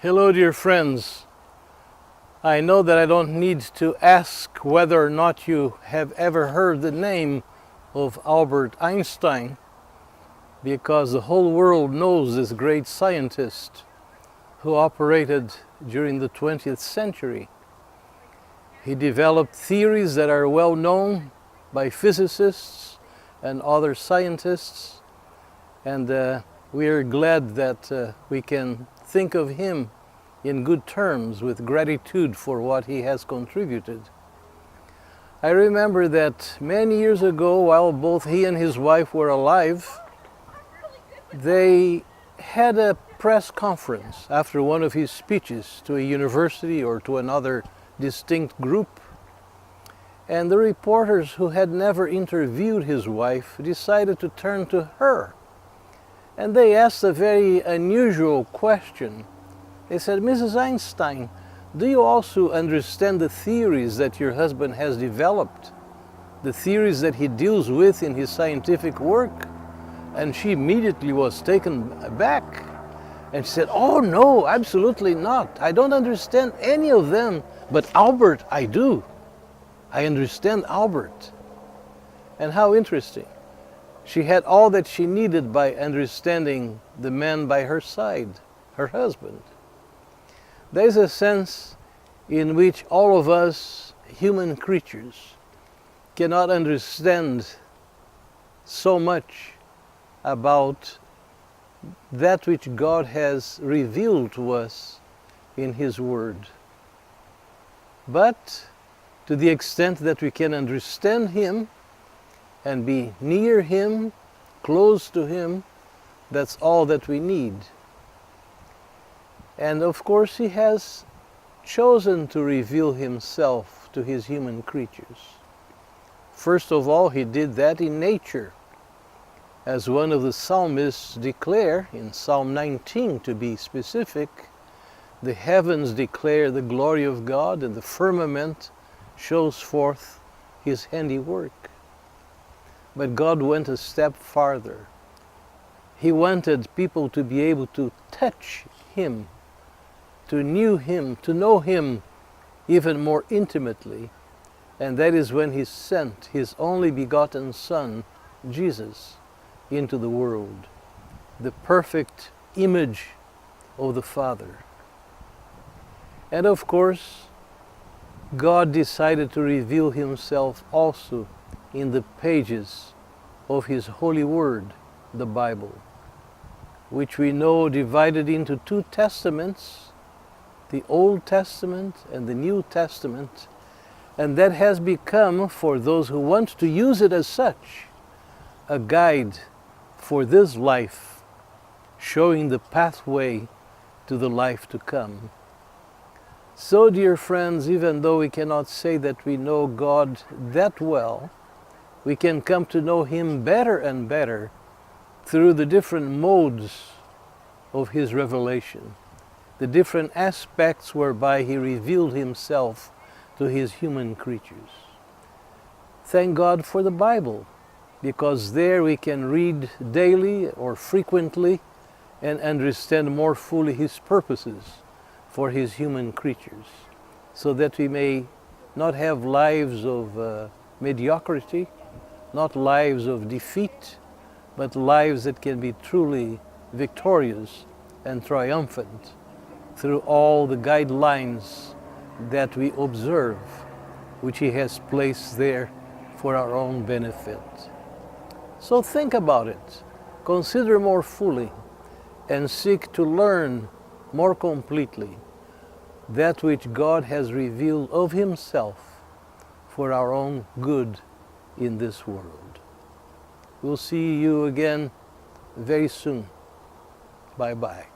Hello, dear friends. I know that I don't need to ask whether or not you have ever heard the name of Albert Einstein, because the whole world knows this great scientist who operated during the 20th century. He developed theories that are well known by physicists and other scientists, and we are glad that we can think of him in good terms with gratitude for what he has contributed. I remember that many years ago, while both he and his wife were alive, they had a press conference after one of his speeches to a university or to another distinct group. And the reporters who had never interviewed his wife decided to turn to her. And they asked a very unusual question. They said, "Mrs. Einstein, do you also understand the theories that your husband has developed? The theories that he deals with in his scientific work?" And she immediately was taken aback. And she said, "Oh no, absolutely not. I don't understand any of them. But Albert, I do. I understand Albert." And how interesting. She had all that she needed by understanding the man by her side, her husband. There's a sense in which all of us human creatures cannot understand so much about that which God has revealed to us in His Word. But to the extent that we can understand Him and be near Him, close to Him, that's all that we need. And of course He has chosen to reveal Himself to His human creatures. First of all, He did that in nature. As one of the psalmists declare, in Psalm 19 to be specific, the heavens declare the glory of God, and the firmament shows forth His handiwork. But God went a step farther. He wanted people to be able to touch Him, to know Him even more intimately. And that is when He sent His only begotten Son, Jesus, into the world, the perfect image of the Father. And of course, God decided to reveal Himself also in the pages of His holy word, the Bible, which we know divided into two testaments, the Old Testament and the New Testament, and that has become, for those who want to use it as such, a guide for this life, showing the pathway to the life to come. So, dear friends, even though we cannot say that we know God that well, we can come to know Him better and better through the different modes of His revelation, the different aspects whereby He revealed Himself to His human creatures. Thank God for the Bible, because there we can read daily or frequently and understand more fully His purposes for His human creatures, so that we may not have lives of mediocrity, not lives of defeat, but lives that can be truly victorious and triumphant through all the guidelines that we observe, which He has placed there for our own benefit. So think about it, consider more fully, and seek to learn more completely that which God has revealed of Himself for our own good in this world. We'll see you again very soon. Bye-bye.